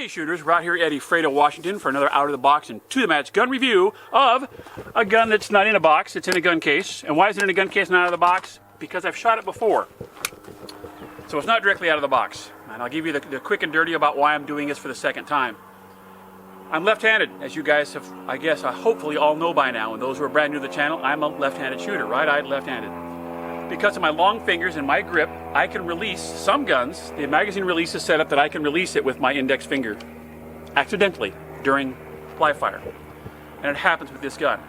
Hey shooters, we're out here at Ephrata, Washington for another out of the box and to the match gun review of a gun that's not in a box, it's in a gun case. And why is it in a gun case, not out of the box? Because I've shot it before. So it's not directly out of the box. And I'll give you the quick and dirty about why I'm doing this for the second time. I'm left-handed, as you guys have, I guess, hopefully all know by now. And those who are brand new to the channel, I'm a left-handed shooter, right-eyed, left-handed. Because of my long fingers and my grip, I can release some guns. The magazine release is set up that I can release it with my index finger, accidentally, during live fire. And it happens with this gun.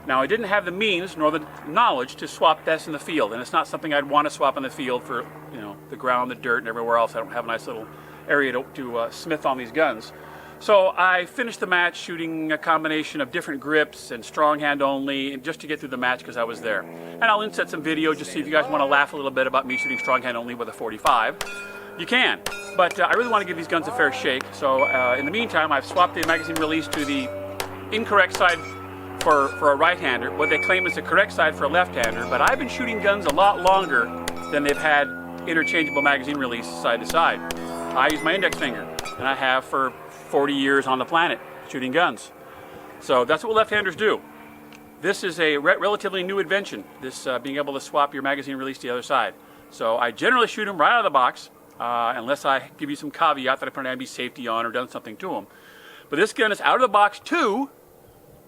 Now, I didn't have the means nor the knowledge to swap this in the field, and it's not something I'd want to swap in the field for, you know, the ground, the dirt, and everywhere else. I don't have a nice little area to smith on these guns. So I finished the match shooting a combination of different grips and strong hand only, just to get through the match because I was there. And I'll insert some video just so if you guys want to laugh a little bit about me shooting strong hand only with a 45. You can, but I really want to give these guns a fair shake. So in the meantime, I've swapped the magazine release to the incorrect side for a right-hander, what they claim is the correct side for a left-hander, but I've been shooting guns a lot longer than they've had interchangeable magazine release side to side. I use my index finger, and I have for 40 years on the planet shooting guns. So that's what left-handers do. This is a relatively new invention, this being able to swap your magazine release to the other side. So I generally shoot them right out of the box, unless I give you some caveat that I put an IB safety on or done something to them. But this gun is out of the box too,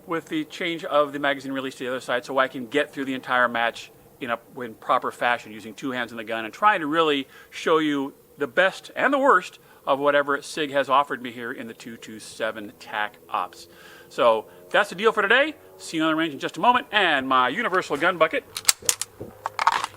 with the change of the magazine release to the other side, so I can get through the entire match in proper fashion, using two hands on the gun and trying to really show you the best and the worst of whatever SIG has offered me here in the 227 Tac Ops. So that's the deal for today. See you on the range in just a moment. And my universal gun bucket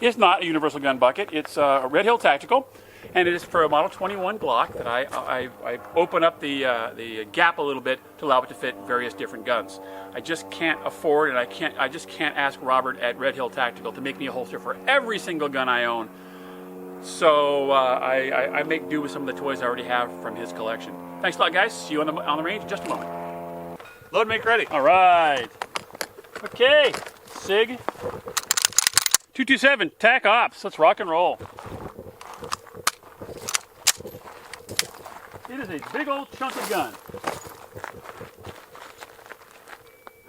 is not a universal gun bucket. It's a Red Hill Tactical, and it is for a Model 21 Glock that I open up the gap a little bit to allow it to fit various different guns. I just can't afford, and I just can't ask Robert at Red Hill Tactical to make me a holster for every single gun I own. So I make do with some of the toys I already have from his collection. Thanks a lot, guys. See you on the range in just a moment. Load, make, ready. All right. Okay, SIG 227 Tac Ops. Let's rock and roll. It is a big old chunk of gun.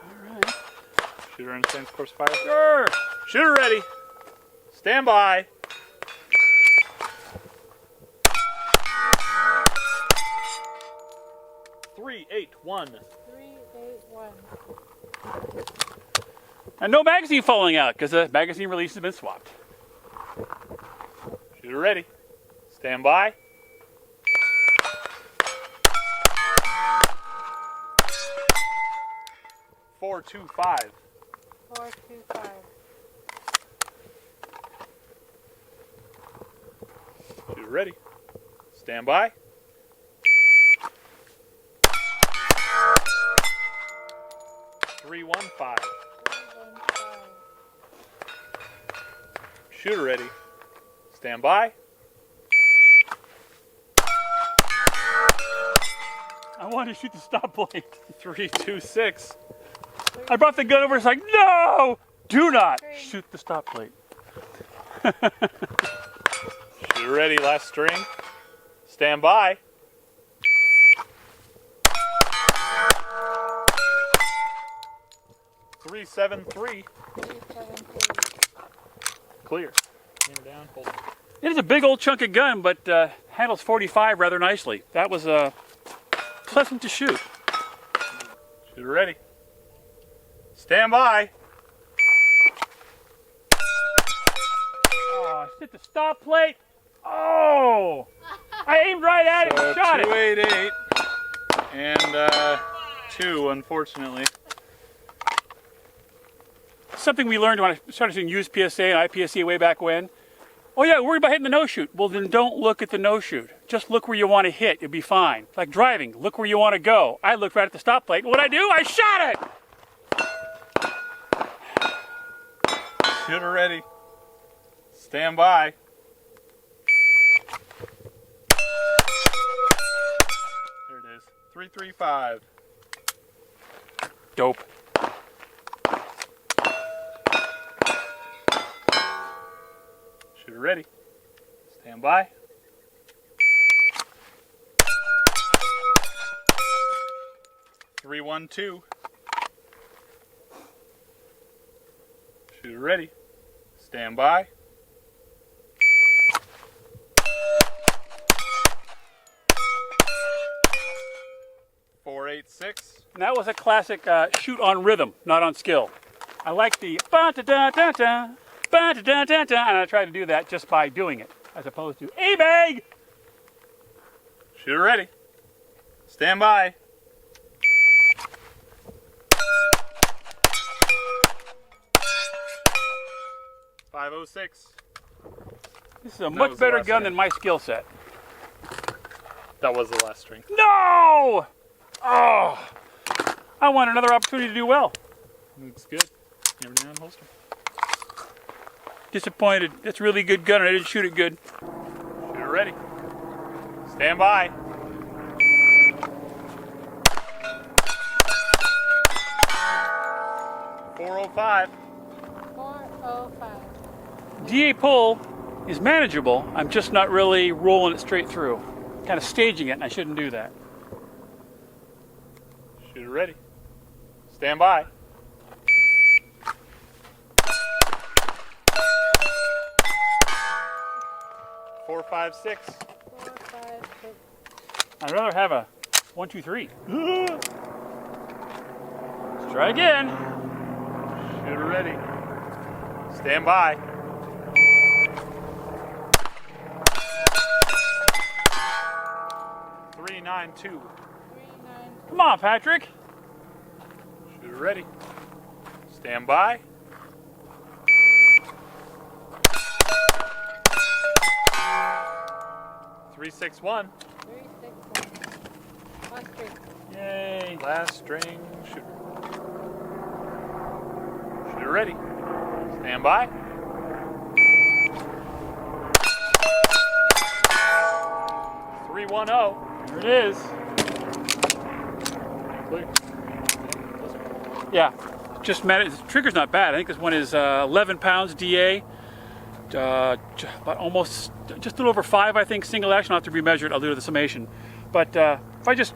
All right. Shooter understands course fire. Sure. Shooter ready. Stand by. Three, eight, one. 3, 8, 1. And no magazine falling out because the magazine release has been swapped. Shooter ready. Stand by. 4, 2, 5. 4, 2, 5. Shooter ready. Stand by. 3, 1, 5. 3, 1, 5. Shooter ready. Stand by. I want to shoot the stop plate. 3, 2, 6. I brought the gun over. It's like, no, do not 3. shoot the stop plate. Shooter ready. Last string. Stand by. 3, 7, 3. 3, 7, 3. Clear. Hammer down. Hold on. It is a big old chunk of gun, but handles 45 rather nicely. That was pleasant to shoot. Shooter ready. Stand by. Oh, I hit the stop plate. Oh, I aimed right at it and shot it. 288 and 2, unfortunately. Something we learned when I started doing USPSA and IPSC way back when. Oh yeah, worried about hitting the no-shoot. Well, then don't look at the no-shoot. Just look where you want to hit. You'll be fine. It's like driving. Look where you want to go. I looked right at the stop plate. What'd I do? I shot it! Shooter ready. Stand by. There it is. 3, 3, 5. Dope. Shooter ready. Stand by. 312. Shooter ready. Stand by. 486. And that was a classic shoot on rhythm, not on skill. I like the ba-da-da-da-da, ba-da-da-da-da, and I try to do that just by doing it, as opposed to A-bag. Shooter ready. Stand by. 506. This is a much better gun than my skill set. That was the last string. No! Oh! I want another opportunity to do well. Looks good. Everything on holster. Disappointed. That's a really good gun and I didn't shoot it good. Shooter ready. Stand by. 405. 405. DA pull is manageable. I'm just not really rolling it straight through. Kind of staging it, and I shouldn't do that. Shooter ready. Stand by. 456. 456. I'd rather have a 1, 2, 3. Let's try again. Shooter ready. Stand by. 392. 392. Come on, Patrick. Shooter ready. Stand by. 361. 361. Last string. Yay. Last string shooter. Shooter ready. Stand by. 310. There it is. Clear. Yeah. Just the trigger's not bad. I think this one is 11 pounds DA. About almost, just a little over 5, I think, single action. I'll have to remeasure it. I'll do the summation. But if I just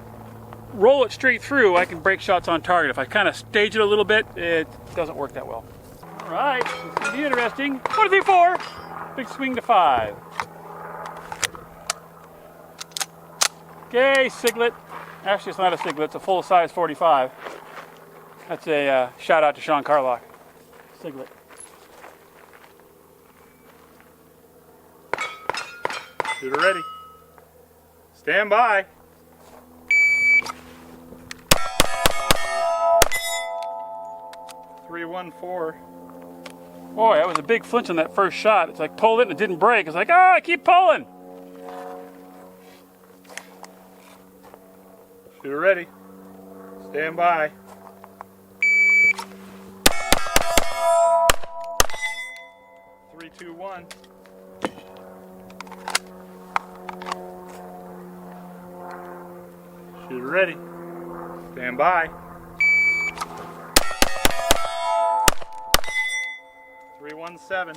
roll it straight through, I can break shots on target. If I kind of stage it a little bit, it doesn't work that well. All right, this is going to be interesting. 1, 2, 3, 4. Big swing to 5. Okay, Siglet. Actually, it's not a Siglet. It's a full-size 45. That's a shout out to Sean Carlock. Siglet. Shooter ready. Stand by. 314. Boy, that was a big flinch on that first shot. It's like pulled it and it didn't break. It's like, oh, I keep pulling. Shooter ready. Stand by. 321. Shooter ready. Stand by. 317.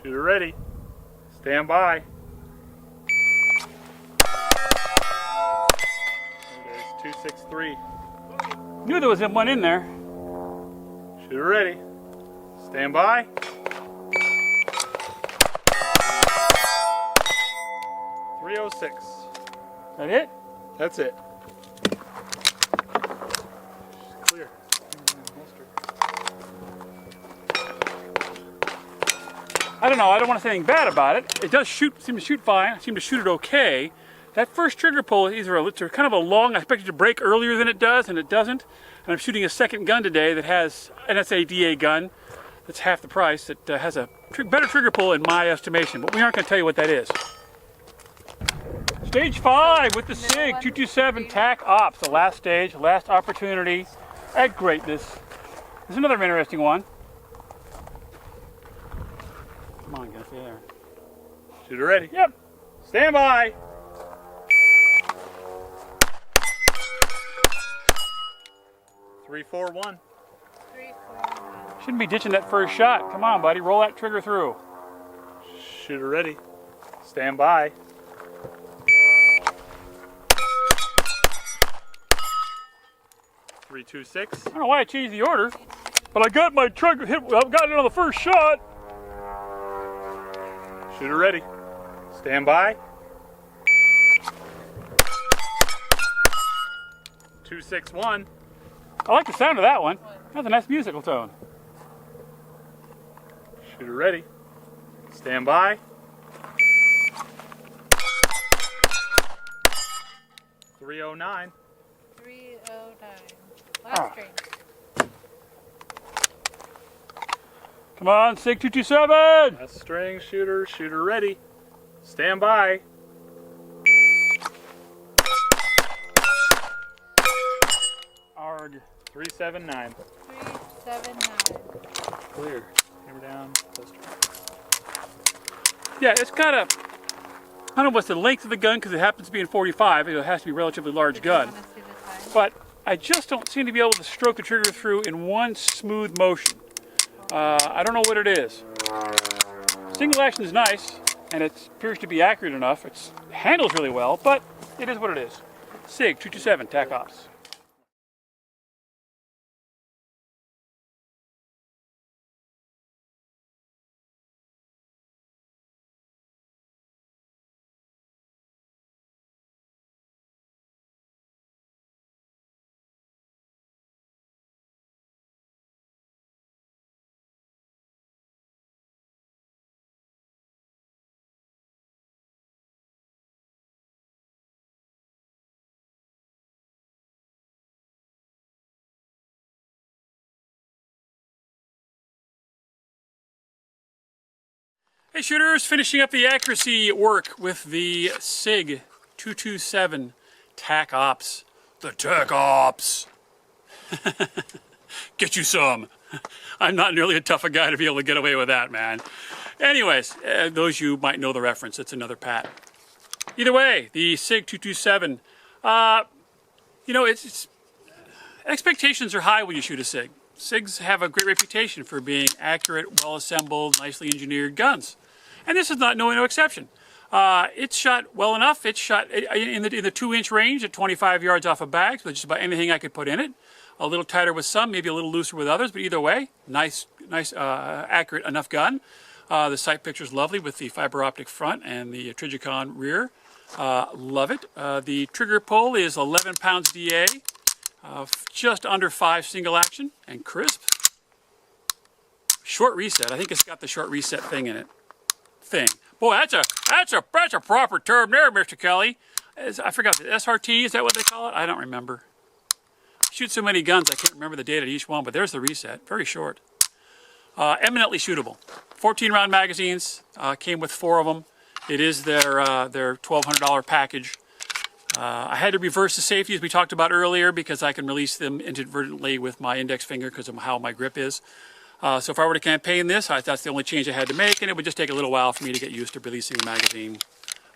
Shooter ready. Stand by. There's 263. Knew there was one in there. Shooter ready. Stand by. 306. Is that it? That's it. Clear. I don't know. I don't want to say anything bad about it. It does seem to shoot fine. I seem to shoot it okay. That first trigger pull is kind of a long. I expected it to break earlier than it does, and it doesn't. And I'm shooting a second gun today that has an SADA gun that's half the price. That has a better trigger pull in my estimation. But we aren't going to tell you what that is. Stage 5 with the SIG 227 Tac Ops. The last stage, last opportunity at greatness. There's another interesting one. Come on, get there. Shooter ready. Yep. Stand by. 341. 341. Shouldn't be ditching that first shot. Come on, buddy. Roll that trigger through. Shooter ready. Stand by. 326. I don't know why I changed the order, but I got my trigger hit. I've got it on the first shot. Shooter ready. Stand by. 261. I like the sound of that one. That's a nice musical tone. Shooter ready. Stand by. 309. 309. Last string. Come on, SIG 227. Last string, shooter. Shooter ready. Stand by. Arg. 379. 379. Clear. Hammer down. Holster. Yeah, it's got a, I don't know what's the length of the gun because it happens to be in 45. It has to be a relatively large gun. Wanna see the time? But I just don't seem to be able to stroke the trigger through in one smooth motion. I don't know what it is. Single action is nice, and it appears to be accurate enough. It handles really well, but it is what it is. SIG 227 Tac Ops. Hey shooters, finishing up the accuracy work with the SIG 227 Tac Ops. The Tac Ops. Get you some. I'm not nearly a tough a guy to be able to get away with that, man. Anyways, those you might know the reference. It's another Pat. Either way, the SIG 227. You know, it's expectations are high when you shoot a SIG. SIGs have a great reputation for being accurate, well-assembled, nicely engineered guns. And this is no exception. It's shot well enough. It's shot in the 2-inch range at 25 yards off of bags with just about anything I could put in it. A little tighter with some, maybe a little looser with others, but either way, nice, accurate enough gun. The sight picture is lovely with the fiber optic front and the Trijicon rear. Love it. The trigger pull is 11 pounds DA, just under 5 single action, and crisp. Short reset. I think it's got the short reset thing in it. Boy, that's a proper term there, Mr. Kelly. I forgot the SRT. Is that what they call it? I don't remember. I shoot so many guns I can't remember the date of each one. But there's the reset. Very short. Eminently shootable. 14-round magazines. Came with 4 of them. It is their $1,200 package. I had to reverse the safety as we talked about earlier because I can release them inadvertently with my index finger because of how my grip is. So if I were to campaign this, that's the only change I had to make, and it would just take a little while for me to get used to releasing the magazine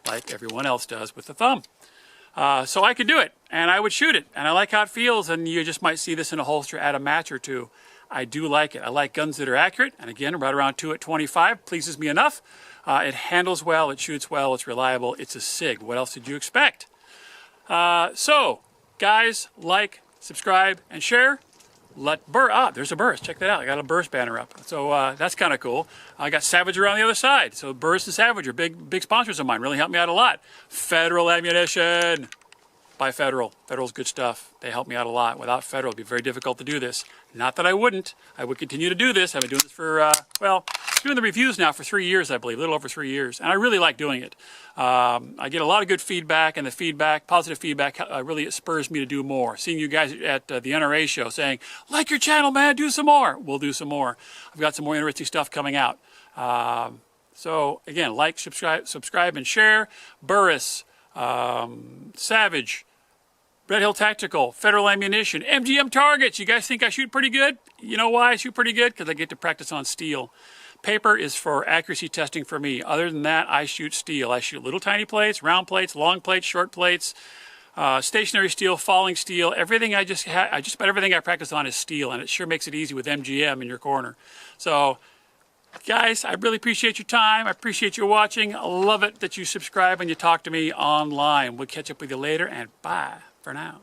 like everyone else does with the thumb. So I could do it, and I would shoot it, and I like how it feels, and you just might see this in a holster at a match or two. I do like it. I like guns that are accurate, and again, right around 2 at 25 pleases me enough. It handles well, it shoots well, it's reliable, it's a SIG. What else did you expect? So, guys, like, subscribe, and share. There's a burst. Check that out. I got a burst banner up. So that's kind of cool. I got Savager on the other side. So Burst and Savager, big sponsors of mine, really helped me out a lot. Federal Ammunition. By Federal. Federal's good stuff. They help me out a lot. Without Federal, it'd be very difficult to do this. Not that I wouldn't. I would continue to do this. I've been doing this for, doing the reviews now for 3 years, I believe, a little over 3 years. And I really like doing it. I get a lot of good feedback, and the positive feedback really spurs me to do more. Seeing you guys at the NRA show saying, like your channel, man, do some more. We'll do some more. I've got some more interesting stuff coming out. So, again, like, subscribe, and share. Burris, Savage, Red Hill Tactical, Federal Ammunition, MGM Targets. You guys think I shoot pretty good? You know why I shoot pretty good? Because I get to practice on steel. Paper is for accuracy testing for me. Other than that, I shoot steel. I shoot little tiny plates, round plates, long plates, short plates, stationary steel, falling steel. Everything just about everything I practice on is steel, and it sure makes it easy with MGM in your corner. So, guys, I really appreciate your time. I appreciate you watching. I love it that you subscribe and you talk to me online. We'll catch up with you later, and bye for now.